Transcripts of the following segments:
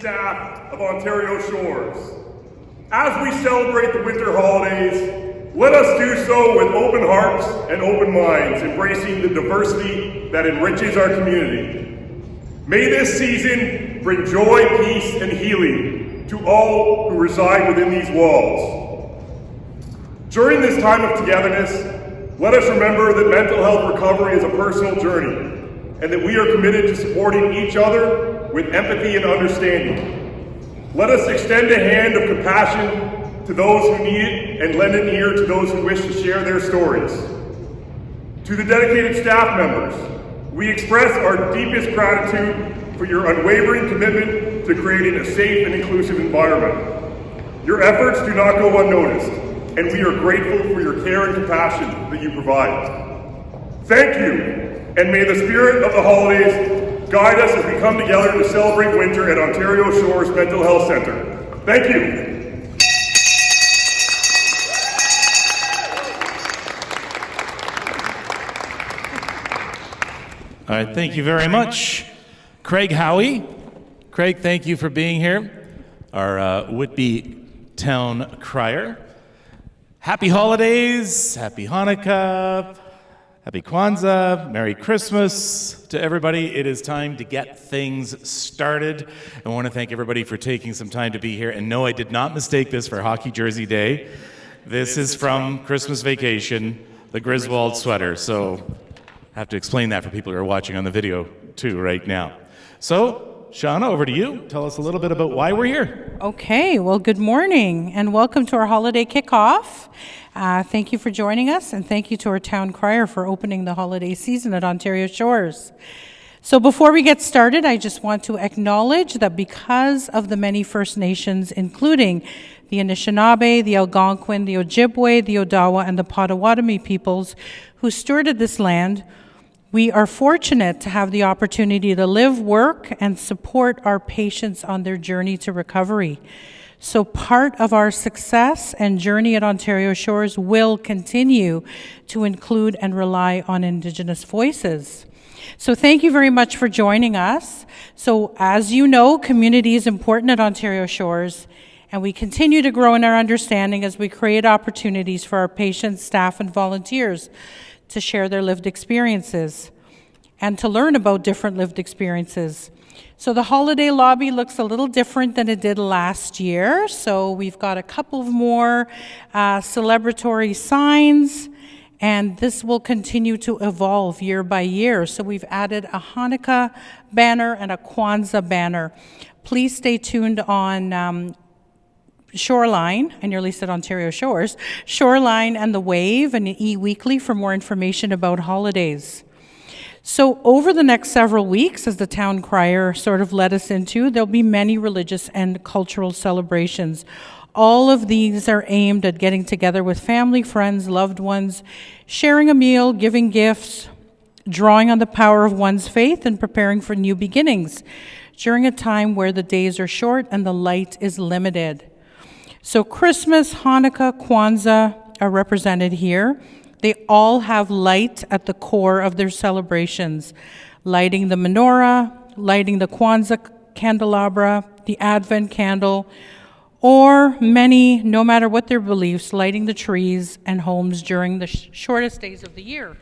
staff of Ontario Shores. As we celebrate the winter holidays, let us do so with open hearts and open minds, embracing the diversity that enriches our community. May this season bring joy, peace, and healing to all who reside within these walls. During this time of togetherness, let us remember that mental health recovery is a personal journey, and that we are committed to supporting each other with empathy and understanding. Let us extend a hand of compassion to those who need it and lend an ear to those who wish to share their stories. To the dedicated staff members, we express our deepest gratitude for your unwavering commitment to creating a safe and inclusive environment. Your efforts do not go unnoticed, and we are grateful for your care and compassion that you provide. Thank you. And may the spirit of the holidays guide us as we come together to celebrate winter at Ontario Shores Mental Health Centre. Thank you. All right, thank you very much. Craig Howie. Craig, thank you for being here, our would-be town crier. Happy holidays, happy Hanukkah, happy Kwanza, Merry Christmas to everybody. It is time to get things started. I want to thank everybody for taking some time to be here. And no, I did not mistake this for Hockey Jersey Day. This is from Christmas Vacation, the Griswold sweater. So I have to explain that for people who are watching on the video too right now. So, Shauna, over to you. Tell us a little bit about why we're here. Okay, well, good morning and welcome to our holiday kickoff. Thank you for joining us, and thank you to our town crier for opening the holiday season at Ontario Shores. So before we get started, I just want to acknowledge that because of the many First Nations, including the Anishinaabe, the Algonquin, the Ojibwe, the Odawa, and the Potawatomi peoples who stewarded this land, we are fortunate to have the opportunity to live, work, and support our patients on their journey to recovery. So part of our success and journey at Ontario Shores will continue to include and rely on Indigenous voices. So thank you very much for joining us. So as you know, community is important at Ontario Shores, and we continue to grow in our understanding as we create opportunities for our patients, staff, and volunteers to share their lived experiences and to learn about different lived experiences. So the holiday lobby looks a little different than it did last year. So we've got a couple of more celebratory signs, and this will continue to evolve year by year. So we've added a Hanukkah banner and a Kwanza banner. Please stay tuned on Shoreline, I nearly said Ontario Shores, Shoreline and The Wave and e-Weekly for more information about holidays. So over the next several weeks, as the town crier sort of led us into, there'll be many religious and cultural celebrations. All of these are aimed at getting together with family, friends, loved ones, sharing a meal, giving gifts, drawing on the power of one's faith, and preparing for new beginnings during a time where the days are short and the light is limited. So Christmas, Hanukkah, Kwanzaa are represented here. They all have light at the core of their celebrations. Lighting the menorah, lighting the Kwanzaa candelabra, the Advent candle, or many, no matter what their beliefs, lighting the trees and homes during the shortest days of the year.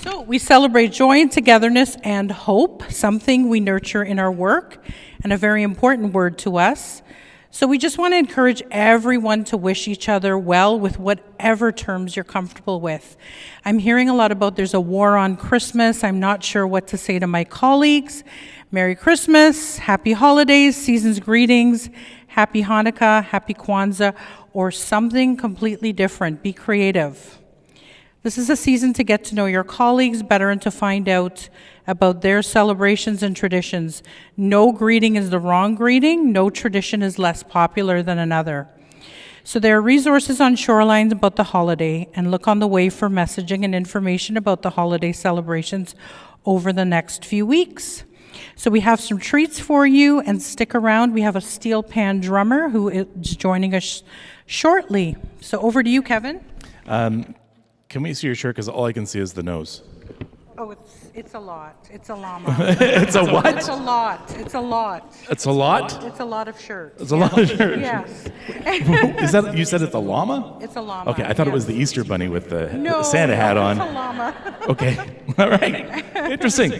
So we celebrate joy and togetherness and hope, something we nurture in our work and a very important word to us. So we just want to encourage everyone to wish each other well with whatever terms you're comfortable with. I'm hearing a lot about there's a war on Christmas. I'm not sure what to say to my colleagues. Merry Christmas, Happy Holidays, Season's Greetings, Happy Hanukkah, Happy Kwanzaa, or something completely different. Be creative. This is a season to get to know your colleagues better and to find out about their celebrations and traditions. No greeting is the wrong greeting. No tradition is less popular than another. So there are resources on Shoreline about the holiday, and look on the Wave for messaging and information about the holiday celebrations over the next few weeks. So we have some treats for you, and stick around. We have a steel pan drummer who is joining us shortly. So over to you, Kevin. Can we see your shirt? Because all I can see is the nose. Oh, it's a lot. It's a llama. It's a what? It's a lot. It's a lot. It's a lot? It's a lot of shirts. It's a lot of shirts. Yes. Is that, you said it's a llama? It's a llama. Okay, I thought it was the yes. Easter bunny with the No, Santa hat on. It's a llama. Okay, all right, interesting.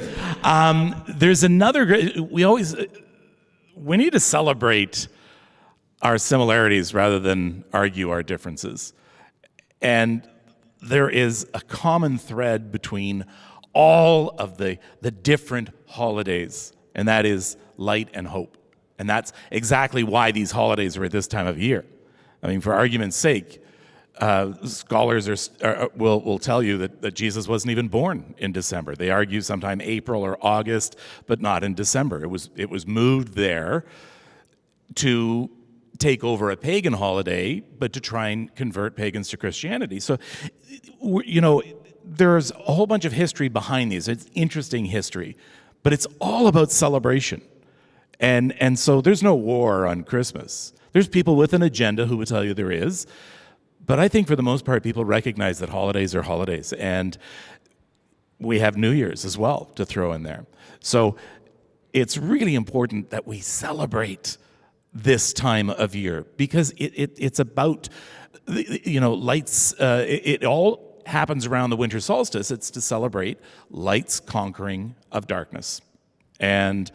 There's another great, we need to celebrate our similarities rather than argue our differences. And there is a common thread between all of the different holidays, and that is light and hope. And that's exactly why these holidays are at this time of year. I mean, for argument's sake, scholars will tell you that Jesus wasn't even born in December. They argue sometime April or August, but not in December. It was moved there to take over a pagan holiday, but to try and convert pagans to Christianity. So, there's a whole bunch of history behind these. It's interesting history, but it's all about celebration. And so there's no war on Christmas. There's people with an agenda who would tell you there is, but I think for the most part, people recognize that holidays are holidays, and we have New Year's as well to throw in there. So it's really important that we celebrate this time of year because it's about, lights. It all happens around the winter solstice. It's to celebrate light's conquering of darkness. And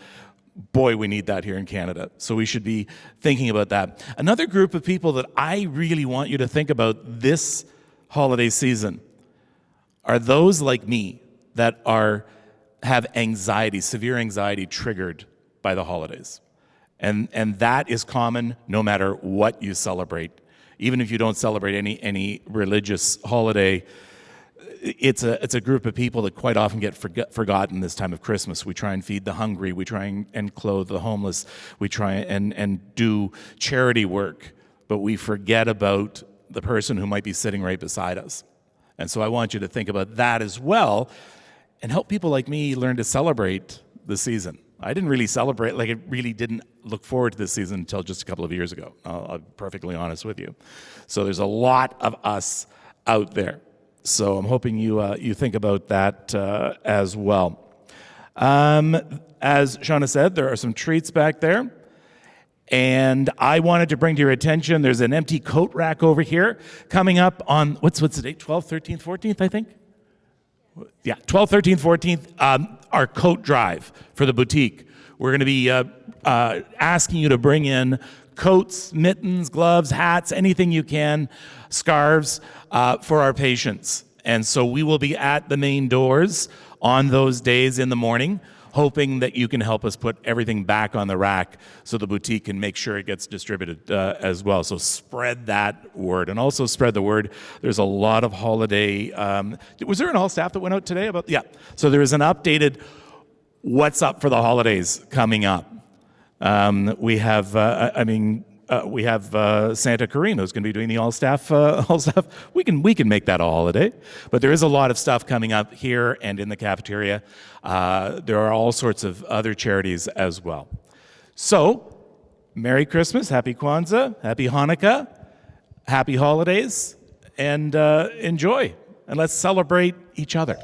boy, we need that here in Canada. So we should be thinking about that. Another group of people that I really want you to think about this holiday season are those like me that have anxiety, severe anxiety triggered by the holidays. And that is common no matter what you celebrate. Even if you don't celebrate any religious holiday, it's a group of people that quite often get forgotten this time of Christmas. We try and feed the hungry. We try and clothe the homeless. We try and do charity work, but we forget about the person who might be sitting right beside us. And so I want you to think about that as well and help people like me learn to celebrate the season. I didn't really celebrate, I really didn't look forward to this season until just a couple of years ago. I'll be perfectly honest with you. So there's a lot of us out there. So I'm hoping you think about that as well. As Shauna said, there are some treats back there. And I wanted to bring to your attention, there's an empty coat rack over here coming up on, what's the date? 12th, 13th, 14th, I think? Yeah, 12th, 13th, 14th, our coat drive for the boutique. We're going to be asking you to bring in coats, mittens, gloves, hats, anything you can, scarves for our patients. And so we will be at the main doors on those days in the morning, hoping that you can help us put everything back on the rack so the boutique can make sure it gets distributed as well. So spread that word, and also spread the word. There's a lot of holiday. Was there an all staff that went out today about? Yeah. So there is an updated what's up for the holidays coming up. We have Santa Kareem who's going to be doing the all staff. We can make that a holiday, but there is a lot of stuff coming up here and in the cafeteria. There are all sorts of other charities as well. So, Merry Christmas, Happy Kwanzaa, Happy Hanukkah, Happy Holidays, and enjoy. And let's celebrate each other.